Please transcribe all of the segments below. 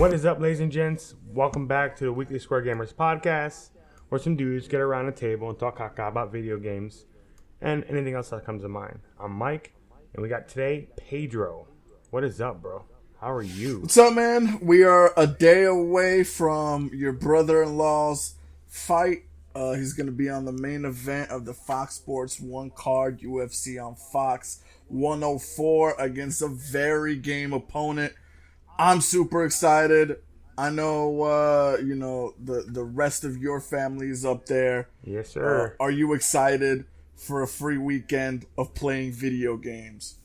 What is up, ladies and gents? Welcome back to the Weekly Square Gamers podcast, where some dudes get around a table and talk caca about video games and anything else that comes to mind. I'm Mike, and we got today Pedro. What is up, bro? How are you? What's up, man? We are a day away from your brother-in-law's fight. He's going to be on the main event of the Fox Sports 1 card, UFC on Fox 104, against a very game opponent. I'm super excited. I know, the rest of your family is up there. Yes, sir. Are you excited for a free weekend of playing video games?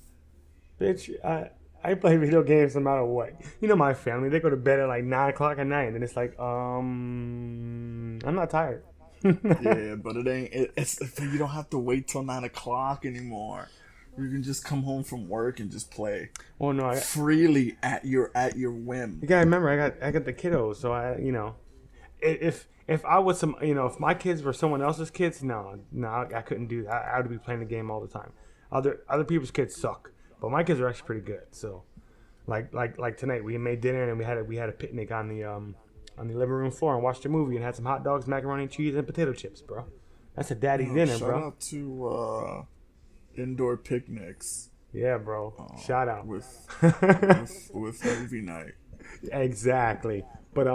Bitch, I play video games no matter what. You know my family, they go to bed at like 9 o'clock at night, and it's like, I'm not tired. Yeah, but it's you don't have to wait till 9 o'clock anymore. You can just come home from work and just play. Well, no, freely at your whim. You gotta remember, I got the kiddos, so if I was if my kids were someone else's kids, no, I couldn't do that. I would be playing the game all the time. Other people's kids suck, but my kids are actually pretty good. So, like tonight, we made dinner and we had a picnic on the living room floor and watched a movie and had some hot dogs, macaroni and cheese, and potato chips, bro. That's a daddy dinner, bro. Shout out to indoor picnics. Yeah, bro. Shout out with movie night. Exactly. But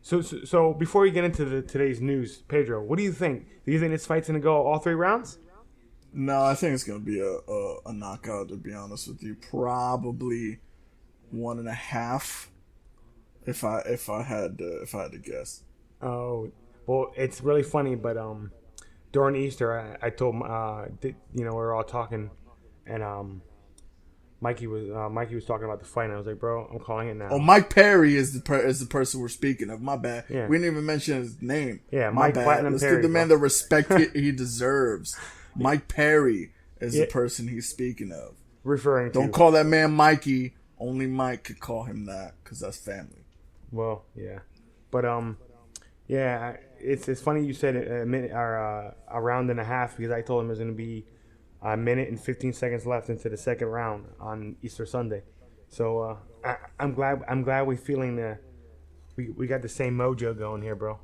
so before we get into today's news, Pedro, what do you think? Do you think this fight's gonna go all 3 rounds? No, I think it's gonna be a knockout. To be honest with you, probably 1.5. If I had to guess. Oh, well, it's really funny, but during Easter, I told we were all talking, and Mikey was talking about the fight, and I was like, bro, I'm calling it now. Oh, Mike Perry is the person we're speaking of. My bad. Yeah. We didn't even mention his name. Yeah, My Mike bad. Platinum Let's Perry, give the man bro. the respect he deserves. Mike Perry is the person he's speaking of. Referring to. Don't call that man Mikey. Only Mike could call him that because that's family. Well, yeah, but yeah, it's funny you said a minute or a round and a half, because I told him it was going to be a minute and 15 seconds left into the second round on Easter Sunday. So I'm glad we're feeling we got the same mojo going here, bro.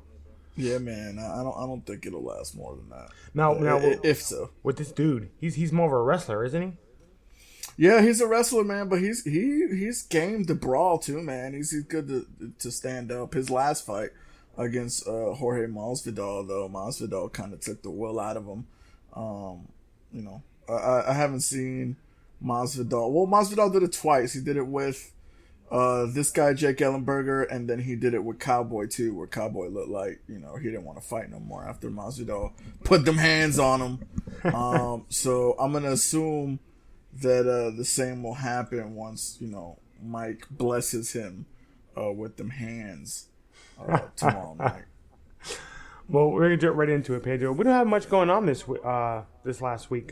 Yeah, man. I don't think it'll last more than that. Now, if so, with this dude, he's more of a wrestler, isn't he? Yeah, he's a wrestler, man, but he's game to brawl too, man. He's good to stand up. His last fight against Jorge Masvidal, though, Masvidal kind of took the will out of him. I haven't seen Masvidal. Well, Masvidal did it twice. He did it with this guy, Jake Ellenberger, and then he did it with Cowboy too, where Cowboy looked like he didn't want to fight no more after Masvidal put them hands on him. So I'm gonna assume that the same will happen once Mike blesses him with them hands tomorrow night. Well, we're gonna jump right into it, Pedro. We don't have much going on this last week.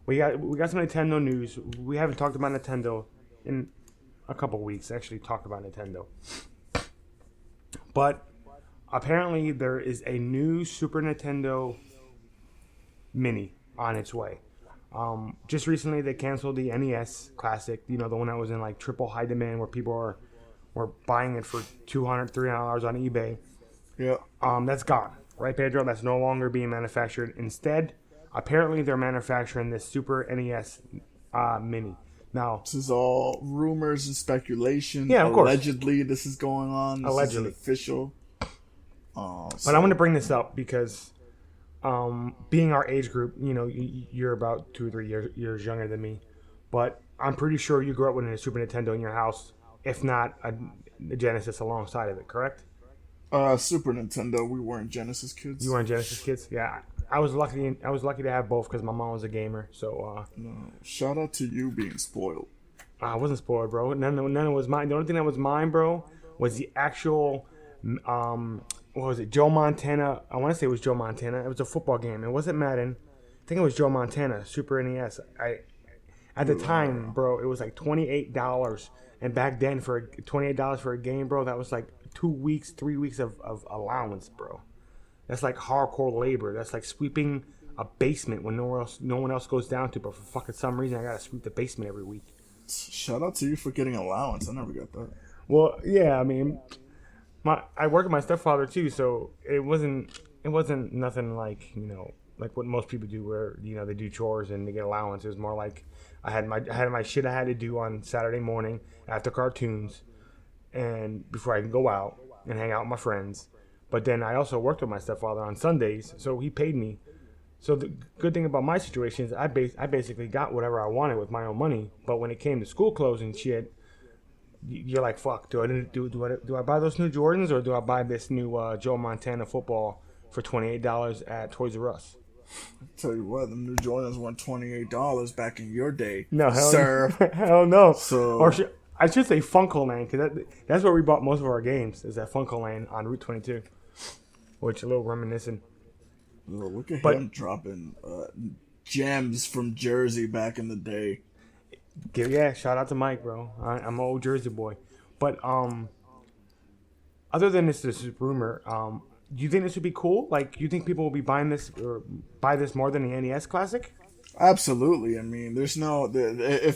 We got some Nintendo news. We haven't talked about Nintendo in a couple weeks. Actually, talked about Nintendo, but apparently there is a new Super Nintendo Mini on its way. Just recently they canceled the NES Classic, the one that was in like triple high demand, where people were buying it for $200, $300 on eBay. Yeah. That's gone, right, Pedro? That's no longer being manufactured. Instead, apparently they're manufacturing this Super NES Mini. Now, this is all rumors and speculation. Yeah, of course. Allegedly, this is going on. This Allegedly. isn't official. But I'm going to bring this up because being our age group, you're about 2 or 3 years younger than me, but I'm pretty sure you grew up with a Super Nintendo in your house, if not a Genesis alongside of it, correct? Super Nintendo. We weren't Genesis kids. You weren't Genesis kids? Yeah, I was lucky to have both because my mom was a gamer. So no, shout out to you being spoiled. I wasn't spoiled, bro. None of it was mine. The only thing that was mine, bro, was the actual what was it? Joe Montana. I want to say it was Joe Montana. It was a football game. It wasn't Madden. I think it was Joe Montana, Super NES. At the time, bro, it was like $28. And back then, for $28 for a game, bro, that was like 2 weeks, 3 weeks of allowance, bro. That's like hardcore labor. That's like sweeping a basement when no one else goes down to. But for fucking some reason, I gotta sweep the basement every week. Shout out to you for getting allowance. I never got that. Well, yeah, I mean, I work with my stepfather too, so it wasn't nothing like like what most people do, where they do chores and they get allowance. It was more like I had my shit I had to do on Saturday morning after cartoons, and before I can go out and hang out with my friends. But then I also worked with my stepfather on Sundays, so he paid me. So the good thing about my situation is I basically got whatever I wanted with my own money. But when it came to school clothes and shit, you're like, fuck. Do I buy those new Jordans, or do I buy this new Joe Montana football for $28 at Toys R Us? Tell you what, the new Jordans were $28 back in your day, No, sir. hell no. Or So, I should say Funko Land, because that's where we bought most of our games. Is at Funko Land on Route 22, which a little reminiscent. look at But him dropping gems from Jersey back in the day. yeah, shout out to Mike, bro. I'm an old Jersey boy. But other than this rumor, do you think this would be cool? Like, do you think people will be buying this or buy this more than the NES Classic? Absolutely. I mean, if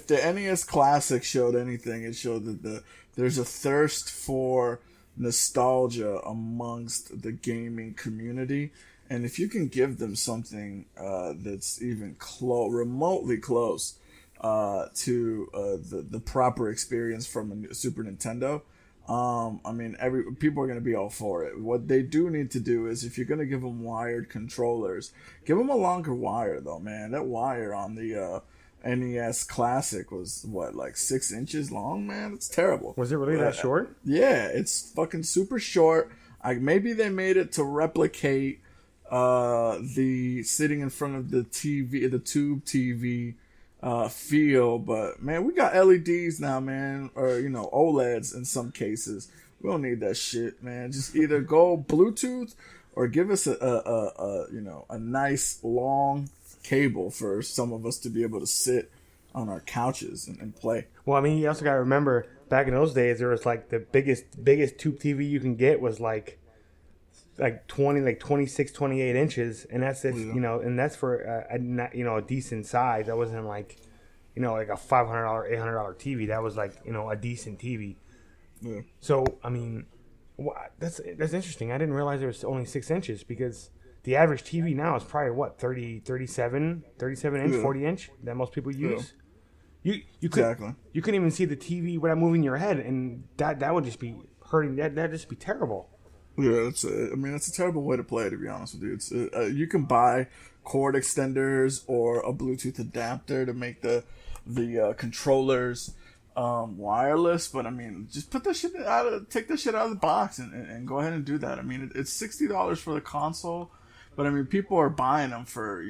the NES Classic showed anything, it showed that there's a thirst for nostalgia amongst the gaming community, and if you can give them something that's even remotely close to the proper experience from a Super Nintendo. I mean, people are going to be all for it. What they do need to do is, if you're going to give them wired controllers, give them a longer wire, though, man. That wire on the NES Classic was, what, like 6 inches long, man? It's terrible. Was it really that short? Yeah, it's fucking super short. Maybe they made it to replicate the sitting in front of the TV, the tube TV feel, but man, we got LEDs now, man, or OLEDs in some cases. We don't need that shit, man. Just either go Bluetooth or give us a nice long cable for some of us to be able to sit on our couches and play. Well, I mean, you also got to remember back in those days, there was like the biggest tube TV you can get was like 26, 28 inches, and that's if, Yeah. and that's for a decent size. That wasn't like like a $500, $800 TV. That was like a decent TV. Yeah. So I mean, that's interesting. I didn't realize there was only 6 inches, because the average TV now is probably what, 37 inch, Yeah. 40 inch that most people use. You Exactly. couldn't even see the TV without moving your head, and that would just be hurting. That'd just be terrible. Yeah, it's a terrible way to play, to be honest with you. It's you can buy cord extenders or a Bluetooth adapter to make the controllers wireless, but I mean, just take that shit out of the box and go ahead and do that. I mean, it's $60 for the console, but I mean, people are buying them for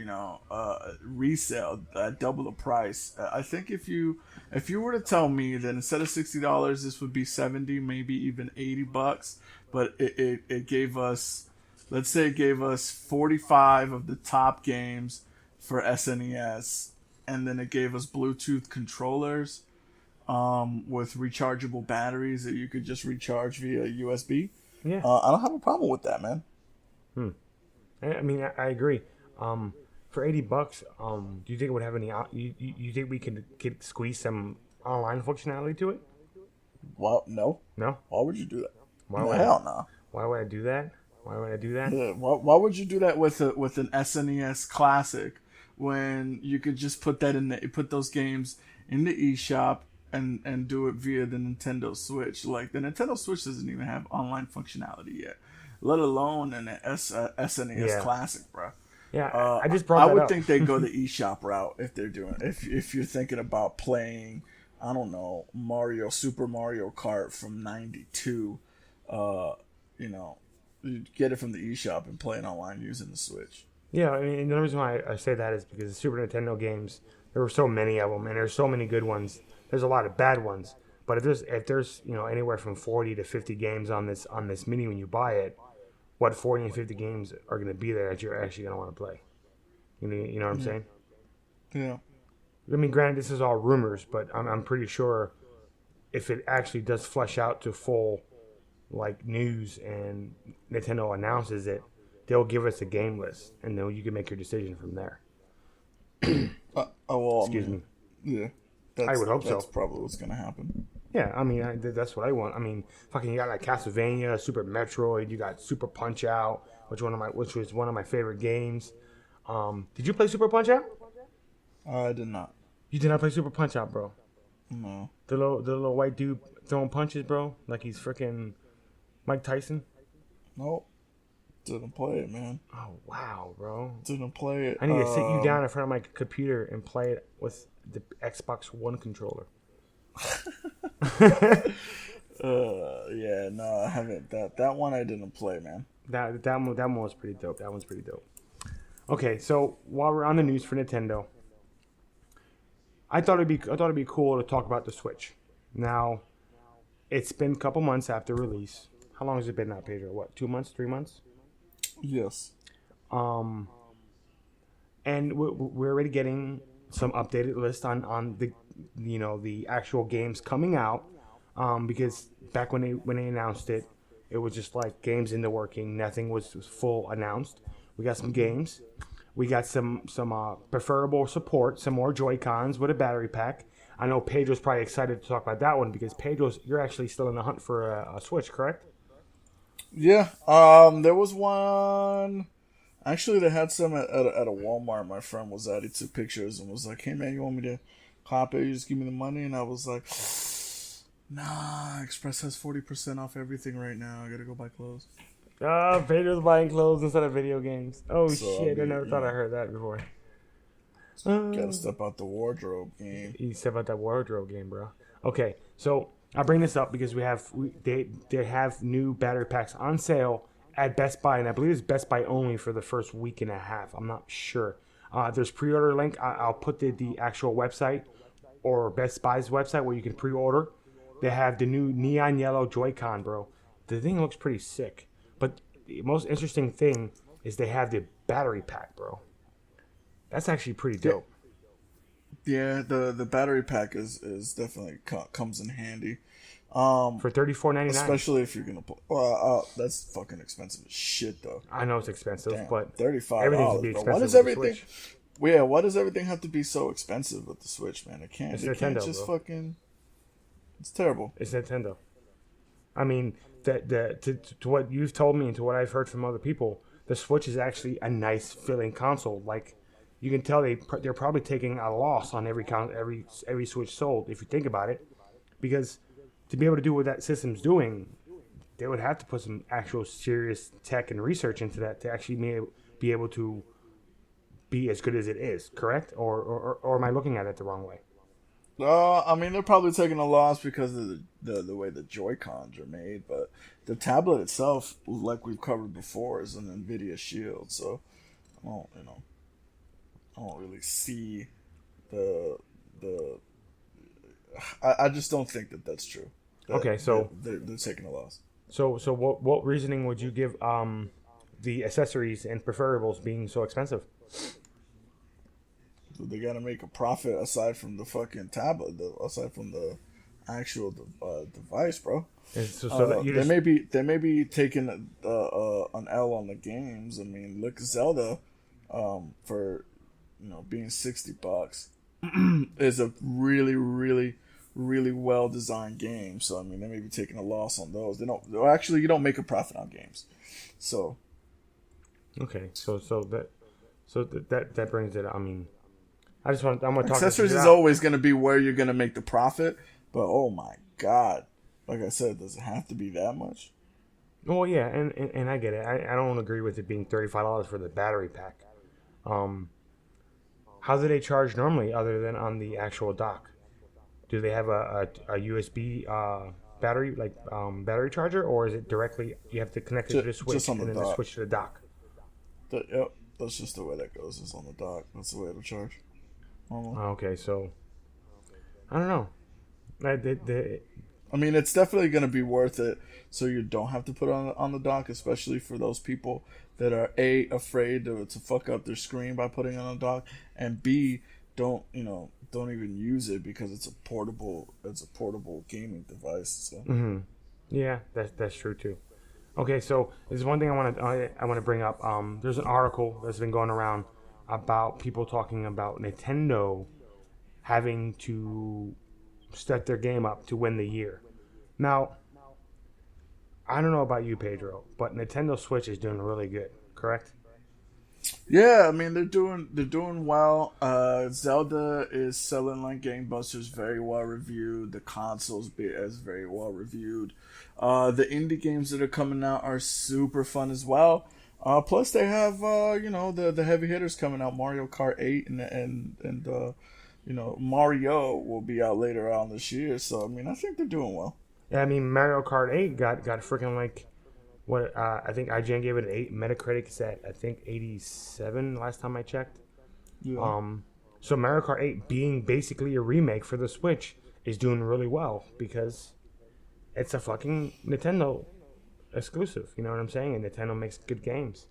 resale at double the price. I think if you were to tell me that instead of $60, this would be 70, maybe even $80, but it gave us, let's say, it gave us 45 of the top games for SNES, and then it gave us Bluetooth controllers with rechargeable batteries that you could just recharge via USB. Yeah. I don't have a problem with that, man. I mean, I agree. For $80, do you think it would have any? You think we could squeeze some online functionality to it? Well, no. No. Why would you do that? Why No, would hell no. Why would I do that? Why would I do that? Yeah, why would you do that with an SNES Classic when you could just put those games in the eShop and do it via the Nintendo Switch? Like, the Nintendo Switch doesn't even have online functionality yet, let alone an SNES Yeah. Classic, bro. Yeah, I just brought that I would up. think they go the eShop route if they're doing, if you're thinking about playing, I don't know, Super Mario Kart from '92. You get it from the eShop and play it online using the Switch. Yeah, I mean, the reason why I say that is because the Super Nintendo games, there were so many of them, and there's so many good ones. There's a lot of bad ones, but if there's anywhere from 40 to 50 games on this mini when you buy it, what 40 and 50 games are going to be there that you're actually going to want to play? You know what I'm saying? Yeah. I mean, granted, this is all rumors, but I'm pretty sure if it actually does flesh out to full news and Nintendo announces it, they'll give us a game list, and then you can make your decision from there. Well, Excuse me. Yeah. I would hope so. That's probably what's going to happen. Yeah, I mean, that's what I want. I mean, fucking, you got like Castlevania, Super Metroid, you got Super Punch Out, which was one of my favorite games. Did you play Super Punch Out? I did not. You did not play Super Punch Out, bro. No. The little white dude throwing punches, bro, like he's freaking Mike Tyson. Nope. Didn't play it, man. Oh wow, bro. Didn't play it. I need to sit you down in front of my computer and play it with the Xbox One controller. Yeah, no, I haven't. That one I didn't play, man. That one was pretty dope. That one's pretty dope. Okay, so while we're on the news for Nintendo, I thought it'd be cool to talk about the Switch. Now, it's been a couple months after release. How long has it been now, Pedro? What, 2 months, 3 months? Yes. Um, and we're already getting some updated list on the the actual games coming out. Because back when they announced it, it was just like games in the working. Nothing was full announced. We got some games. We got some preferable support, some more Joycons with a battery pack. I know Pedro's probably excited to talk about that one because you're actually still in the hunt for a Switch, correct? Yeah. There was one. Actually, they had some at a Walmart. My friend was at. He took pictures and was like, "Hey man, you want me to cop it? You just give me the money." And I was like, "Nah, Express has 40% off everything right now. I gotta go buy clothes." Pedro's buying clothes instead of video games. Oh So shit! I never thought I heard that before. Gotta step out the wardrobe game. You said about that wardrobe game, bro. Okay, so I bring this up because they have new battery packs on sale at Best Buy, and I believe it's Best Buy only for the first week and a half. I'm not sure. There's pre-order link. I'll put the actual website or Best Buy's website where you can pre-order. They have the new neon yellow Joy-Con, bro. The thing looks pretty sick. But the most interesting thing is they have the battery pack, bro. That's actually pretty dope. Yeah, the battery pack is definitely comes in handy. For $34.99. Especially if you're gonna play. That's fucking expensive as shit, though. I know it's expensive, Damn, but $35. be Bro. expensive Why does with the everything? Switch. Yeah, why does everything have to be so expensive with the Switch, man? It can't. It's It can't Nintendo, just bro. fucking. It's terrible. It's Nintendo. I mean, to what you've told me and to what I've heard from other people, the Switch is actually a nice feeling console. Like you can tell they're probably taking a loss on every Switch sold if you think about it, because to be able to do what that system's doing, they would have to put some actual serious tech and research into that to actually be able to be as good as it is. Correct? Or am I looking at it the wrong way? I mean, they're probably taking a loss because of the way the Joy-Cons are made, but the tablet itself, like we've covered before, is an NVIDIA Shield, so I don't really see the. I just don't think that's true. Okay, so they're taking a loss. So what reasoning would you give the accessories and preferables being so expensive? So they gotta make a profit aside from the fucking tablet, aside from the actual device, bro. They may be taking an L on the games. I mean, look, Zelda, for being $60 is a really, really, really well designed game. So I mean, they may be taking a loss on those. You don't make a profit on games. So okay, so that brings it. I mean, I'm gonna talk. Accessories is always gonna be where you're gonna make the profit, but oh my god, like I said, does it have to be that much? Well, yeah, and I get it. I don't agree with it being $35 for the battery pack. How do they charge normally, other than on the actual dock? Do they have a USB battery battery charger, or is it directly you have to connect it to the Switch and then switch to the dock? Yep, that's just the way that goes. Is on the dock. That's the way it'll charge. Okay, so I don't know. I mean, it's definitely going to be worth it, so you don't have to put it on the dock, especially for those people that are afraid to fuck up their screen by putting it on the dock, and B, don't even use it because it's a portable gaming device. So. Mm-hmm. Yeah, that's true too. Okay, so there's one thing I want to bring up. There's an article that's been going around about people talking about Nintendo having to step their game up to win the year. Now, I don't know about you, Pedro, but Nintendo Switch is doing really good. Correct? Yeah, I mean they're doing well. Zelda is selling like gangbusters, very well reviewed. The is very well reviewed. The indie games that are coming out are super fun as well. Plus they have the heavy hitters coming out, Mario Kart 8 and Mario will be out later on this year. So I mean I think they're doing well. Yeah, I mean Mario Kart 8 got freaking like what I think IGN gave it an 8. Metacritic's at I think 87 last time I checked. Yeah. So Mario Kart 8 being basically a remake for the Switch is doing really well because it's a fucking Nintendo exclusive. You know what I'm saying? And Nintendo makes good games.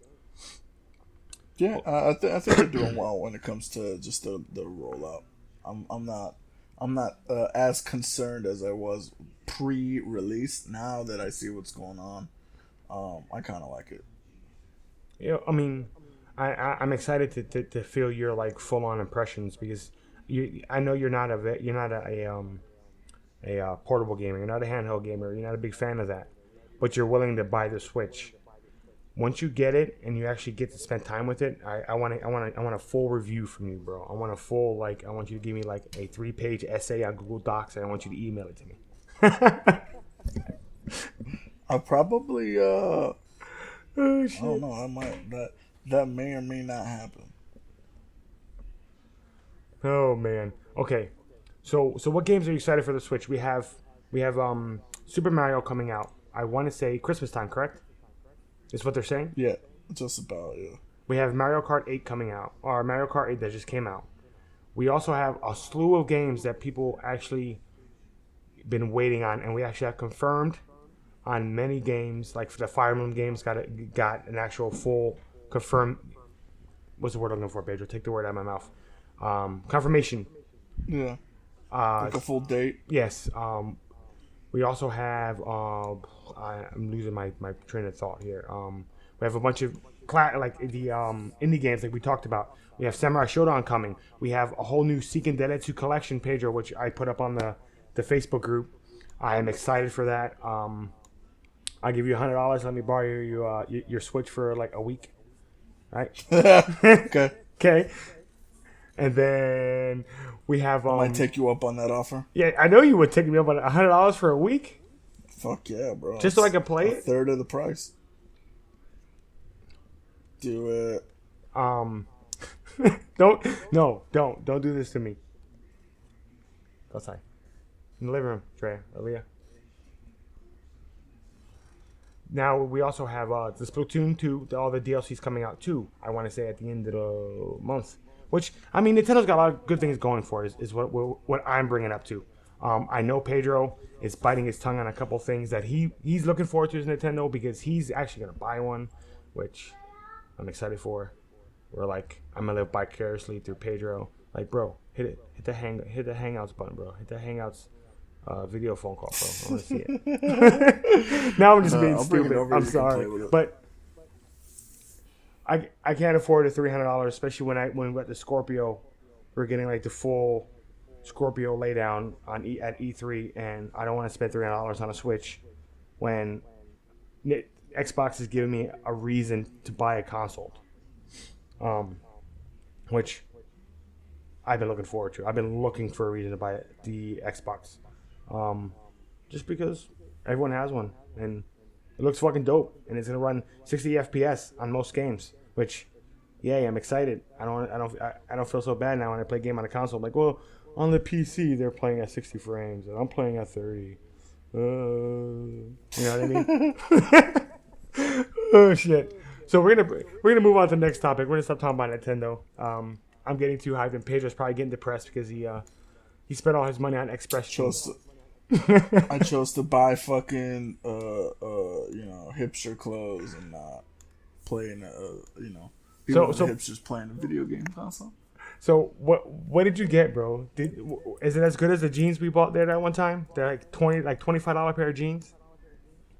Yeah, I think they're doing well when it comes to just the rollout. I'm not as concerned as I was pre-release. Now that I see what's going on, I kind of like it. You know, I mean, I'm excited to feel your like full on impressions because I know you're not a portable gamer, you're not a handheld gamer, you're not a big fan of that, but you're willing to buy the Switch. Once you get it and you actually get to spend time with it, I want a full review from you, bro. I want a full like I want you to give me like a 3-page essay on Google Docs and I want you to email it to me. I probably Oh I don't shit. know. I might that may or may not happen. Oh man. Okay. So what games are you excited for the Switch? We have Super Mario coming out. I want to say Christmas time, correct? Is what they're saying? Yeah, just about, yeah. We have Mario Kart 8 coming out, or Mario Kart 8 that just came out. We also have a slew of games that people actually been waiting on, and we actually have confirmed on many games. Like for the Fire Emblem games, got an actual full confirmed. What's the word I'm looking for, Pedro? Take the word out of my mouth. Confirmation. Yeah, Uh, like a full date. yes. We also have. I'm losing my train of thought here. We have a bunch of like the indie games like we talked about. We have Samurai Shodown coming. We have a whole new Seiken Densetsu collection, Pedro, which I put up on the Facebook group. I am excited for that. I'll give you $100. Let me borrow your Switch for like a week, right? Okay, Okay. And then we have I might take you up on that offer. yeah, I know you would take me up on $100 for a week Fuck yeah, bro! just so I can It's play a it. third of the price. Do it. Um, don't don't do this to me. Go outside in the living room, Dre, Aaliyah. Now we also have the Splatoon 2, all the DLCs coming out too. I want to say at the end of the month, which I mean Nintendo's got a lot of good things going for it. Is what I'm bringing up to. I know Pedro is biting his tongue on a couple things that he's looking forward to his Nintendo because he's actually gonna buy one, which I'm excited for. We're like I'm gonna live vicariously through Pedro. Like, bro, hit the Hangouts button, bro. Hit the Hangouts video phone call, bro. I want to see it. Now I'm just being I'll bring it stupid. over. I'm You can play sorry, with it. but I can't afford a $300, especially when we got the Scorpio. We're getting like the full Scorpio laydown at E3, and I don't want to spend $300 on a Switch when Xbox is giving me a reason to buy a console, which I've been looking forward to. I've been looking for a reason to buy the Xbox, just because everyone has one and it looks fucking dope, and it's gonna run 60 FPS on most games. Which, yay, I'm excited. I don't feel so bad now when I play a game on a console. I'm like, well, on the PC they're playing at 60 frames and I'm playing at 30. You know what I mean? Oh shit. So we're gonna move on to the next topic. We're gonna stop talking about Nintendo. I'm getting too hyped, and Pedro's probably getting depressed because he spent all his money on Express Chose Cheese. I chose to buy fucking hipster clothes and not playing people So with hipsters playing a video game console. So what did you get, bro? Is it as good as the jeans we bought there that one time? They're like $25 pair of jeans.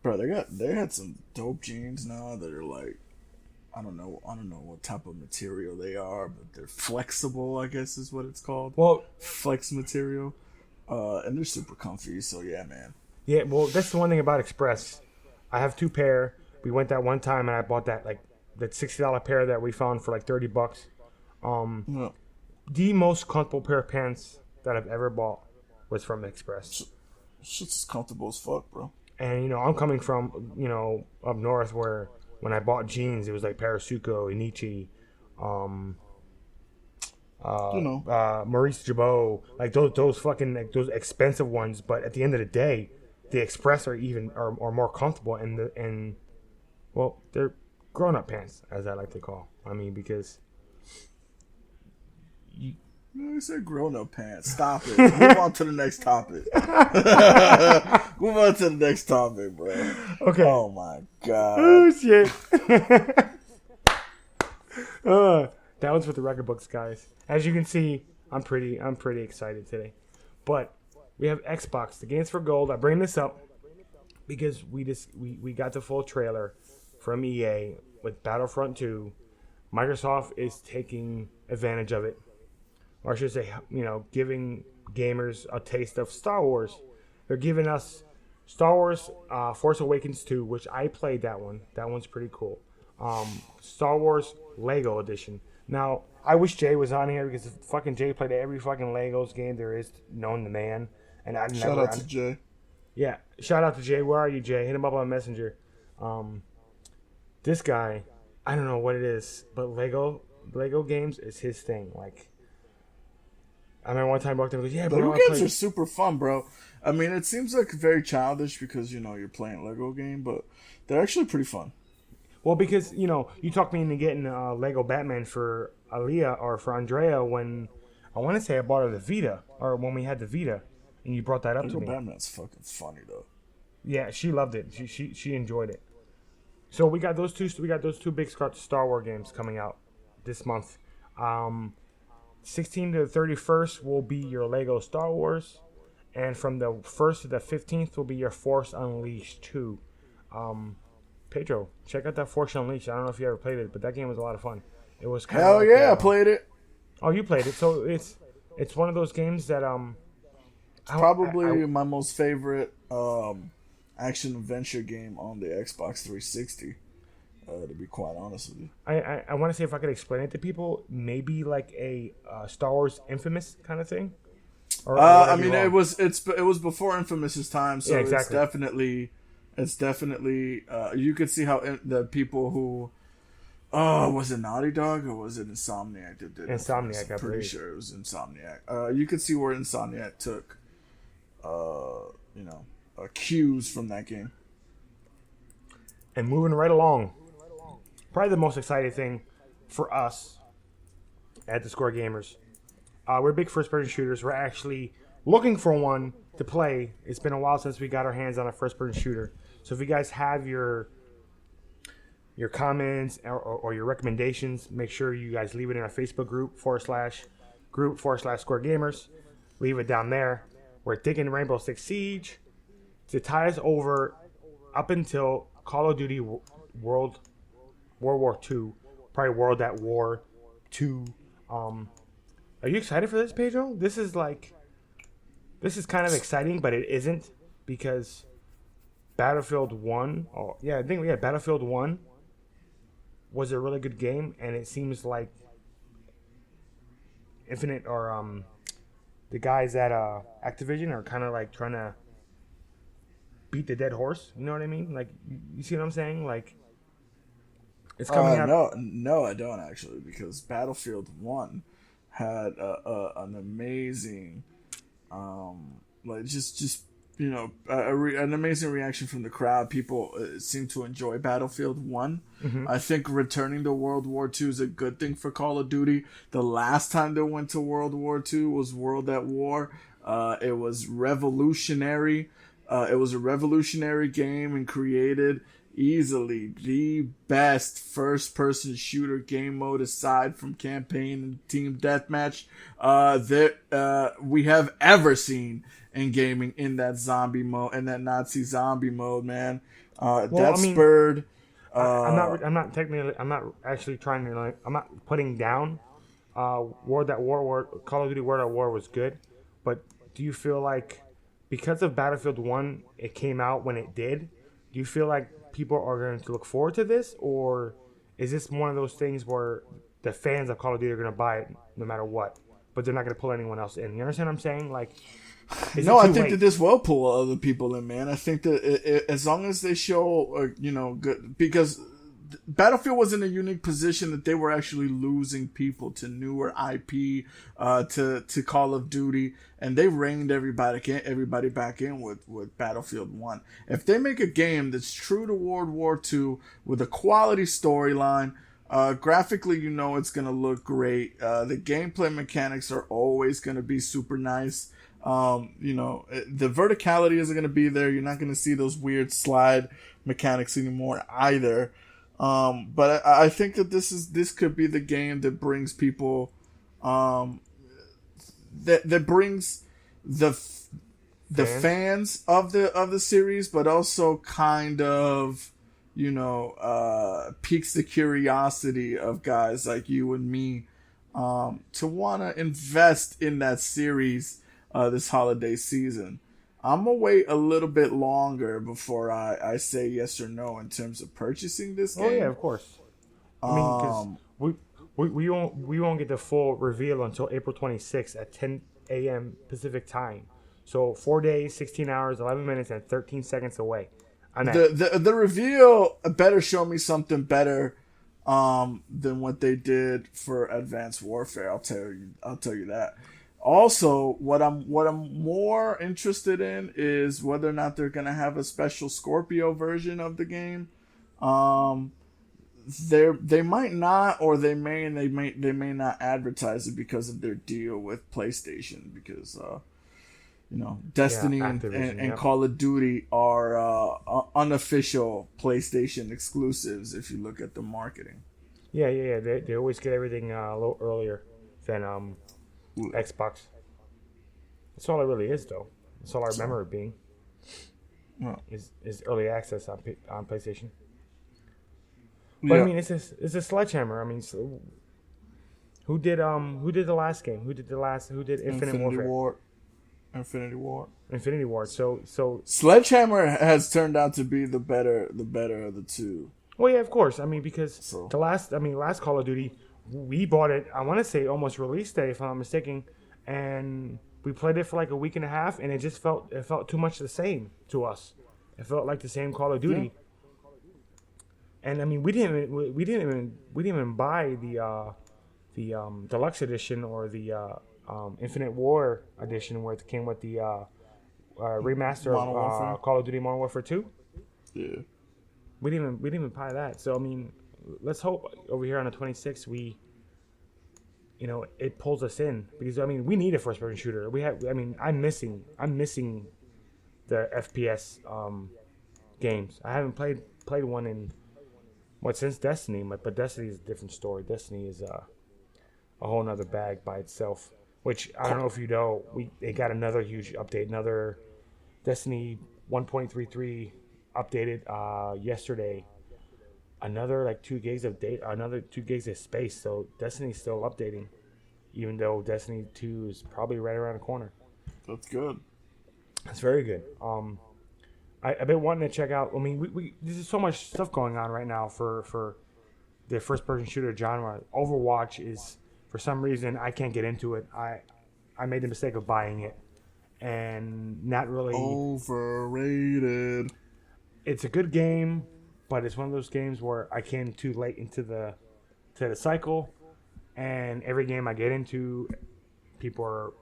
Bro, they had some dope jeans now that are like I don't know what type of material they are, but they're flexible, I guess is what it's called. Well, Flex material. and they're super comfy. So yeah, man. Yeah, well, that's the one thing about Express. I have two pair. We went that one time and I bought that like that $60 pair that we found for like $30. Um, Yeah. the most comfortable pair of pants that I've ever bought was from Express. Shit's comfortable as fuck, bro. And I'm coming from up north where when I bought jeans it was like Parasuco, Inichi, um, You know. Maurice Jabot, like those fucking like those expensive ones. But at the end of the day, the Express are more comfortable and well they're grown up pants as I like to call. I mean because you, You said grown up pants. Stop it. Move on to the next topic. Move on to the next topic, bro. okay. Oh my god. Oh shit. That one's for the record books, guys. As you can see, I'm pretty excited today. But we have Xbox, the games for gold. I bring this up because we got the full trailer from EA with Battlefront 2. Microsoft is taking advantage of it, or I should say, giving gamers a taste of Star Wars. They're giving us Star Wars Force Awakens 2, which I played that one. That one's pretty cool. Star Wars Lego Edition. Now, I wish Jay was on here because fucking Jay played every fucking Legos game there is known to man. And I Shout out to Jay. Yeah, shout out to Jay. Where are you, Jay? Hit him up on Messenger. This guy, I don't know what it is, but Lego games is his thing. Like, I remember one time I walked in and goes, yeah, bro. Lego games are super fun, bro. I mean, it seems like very childish because, you're playing a Lego game, but they're actually pretty fun. Well, because, you talked me into getting Lego Batman for Aaliyah or for Andrea when, I want to say I bought her the Vita, or when we had the Vita, and you brought that up Lego to me. Batman's fucking funny, though. Yeah, she loved it. She enjoyed it. So we got those two big Star Wars games coming out this month. 16th to the 31st will be your Lego Star Wars, and from the 1st to the 15th will be your Force Unleashed 2. Pedro, check out that Force Unleashed. I don't know if you ever played it, but that game was a lot of fun. It was kind Hell of yeah, I played it. Oh, you played it. So it's one of those games that Probably my most favorite action adventure game on the Xbox 360. To be quite honest with you, I want to see if I could explain it to people. Maybe like a Star Wars Infamous kind of thing. Or I mean, it was before Infamous's time, so yeah, exactly. it's definitely you could see how the people who was it Naughty Dog or was it Insomniac that did it? Insomniac, I'm pretty sure it was Insomniac. You could see where Insomniac took cues from that game. And moving right along, probably the most exciting thing for us at the Score Gamers. We're big first-person shooters. We're actually looking for one to play. It's been a while since we got our hands on a first-person shooter. So if you guys have your comments or your recommendations, make sure you guys leave it in our Facebook group /Score Gamers. Leave it down there. We're thinking Rainbow Six Siege to tie us over up until Call of Duty World War II, probably World at War 2. Are you excited for this, Pedro? This is kind of exciting, but it isn't because Battlefield 1. Oh, yeah, I think Battlefield 1 was a really good game, and it seems like Infinite or the guys at Activision are kind of like trying to beat the dead horse. You know what I mean? Like, you see what I'm saying? Like, it's coming out. No, I don't actually, because Battlefield 1 had an amazing, an amazing reaction from the crowd. People seem to enjoy Battlefield 1. Mm-hmm. I think returning to World War II is a good thing for Call of Duty. The last time they went to World War II was World at War. It was revolutionary. It was a revolutionary game and created easily the best first-person shooter game mode aside from campaign and team deathmatch that we have ever seen in gaming in that zombie mode, in that Nazi zombie mode, man. Spurred. I'm not actually trying to I'm not putting down Call of Duty World at War was good, but do you feel like because of Battlefield 1, it came out when it did, do you feel like people are going to look forward to this? Or is this one of those things where the fans of Call of Duty are going to buy it no matter what, but they're not going to pull anyone else in? You understand what I'm saying? Like, is No, it I too think that late? this will pull other people in, man. I think that as long as they show, good, because Battlefield was in a unique position that they were actually losing people to newer IP, to Call of Duty, and they reined everybody back in with Battlefield 1. If they make a game that's true to World War II with a quality storyline, graphically, it's going to look great. The gameplay mechanics are always going to be super nice. The verticality isn't going to be there. You're not going to see those weird slide mechanics anymore either. But I think that this could be the game that brings people, that brings the fans of the series, but also kind of, piques the curiosity of guys like you and me, to want to invest in that series, this holiday season. I'm gonna wait a little bit longer before I say yes or no in terms of purchasing this Oh yeah, game. of course. I mean, because Um, we won't get the full reveal until April 26th at 10 a.m. Pacific time. So 4 days, 16 hours, 11 minutes, and 13 seconds away. On that. the reveal better show me something better, than what they did for Advanced Warfare. I'll tell you that. Also, what I'm more interested in is whether or not they're gonna have a special Scorpio version of the game. Um, they might not, or they may not advertise it because of their deal with PlayStation. Because Yeah, Destiny and, and, Activision. and Yep. Call of Duty are unofficial PlayStation exclusives. If you look at the marketing. Yeah. They always get everything a little earlier than Xbox. That's all it really is, though. That's all I So, remember it being yeah. is early access on PlayStation. But I Yeah. mean, it's a sledgehammer. I mean, so who did the last game? Who did Infinite Infinity Warfare? War. Infinity War. Infinity Ward. So Sledgehammer has turned out to be the better of the two. well, yeah, of course. I mean, because So last Call of Duty, we bought it. I want to say almost release day, if I'm not mistaken, and we played it for like a week and a half, and it felt too much the same to us. It felt like the same Call of yeah, Duty, and I mean, we didn't even buy the deluxe edition or the Infinite War edition where it came with the remaster of Modern Warfare. Call of Duty Modern Warfare 2. Yeah, We didn't even buy that. So I mean, let's hope over here on the 26th it pulls us in, because I mean we need a first person shooter. I mean I'm missing the FPS games. I haven't played one in since Destiny, but Destiny is a different story. Destiny is a whole nother bag by itself. Which I don't know if you know, they got another huge update, another Destiny 1.33 updated yesterday. Another like 2 gigs of data, another 2 gigs of space. So Destiny's still updating, even though Destiny 2 is probably right around the corner. that's good. That's very good. I've been wanting to check out. I mean, there's so much stuff going on right now for the first person shooter genre. Overwatch is, for some reason, I can't get into it. I made the mistake of buying it and not really. Overrated. It's a good game, but it's one of those games where I came too late into the cycle, and every game I get into, people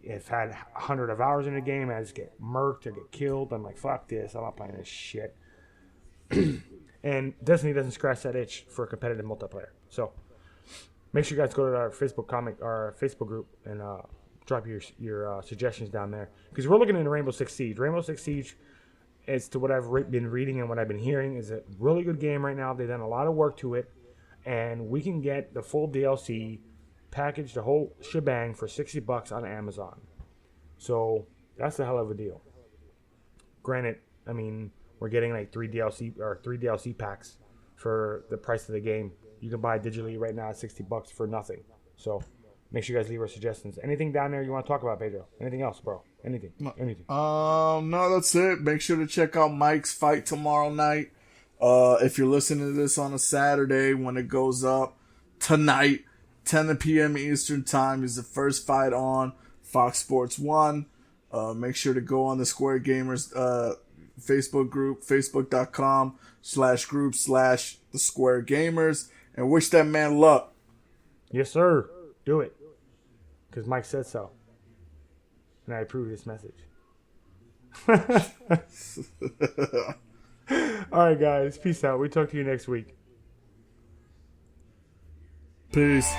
have had 100 of hours in the game, and I just get murked or get killed. I'm like, fuck this, I'm not playing this shit. And Destiny doesn't scratch that itch for competitive multiplayer. So make sure you guys go to our Facebook group, and drop your suggestions down there, because we're looking into Rainbow Six Siege. Rainbow Six Siege, as to what I've been reading and what I've been hearing, is a really good game right now. They've done a lot of work to it, and we can get the full DLC package, the whole shebang, for $60 on Amazon. So that's a hell of a deal. Granted, I mean, we're getting like three DLC packs for the price of the game. You can buy it digitally right now at $60 for nothing. So Make sure you guys leave our suggestions. Anything down there you want to talk about, Pedro? Anything else, bro? Anything? Anything? No, that's it. Make sure to check out Mike's fight tomorrow night. If you're listening to this on a Saturday when it goes up tonight, 10 p.m. Eastern time is the first fight on Fox Sports 1. Make sure to go on the Square Gamers Facebook group, facebook.com/group/the Square Gamers, and wish that man luck. Yes, sir. Do it. Because Mike said so. And I approve this message. All right, guys. Peace out. We talk to you next week. Peace.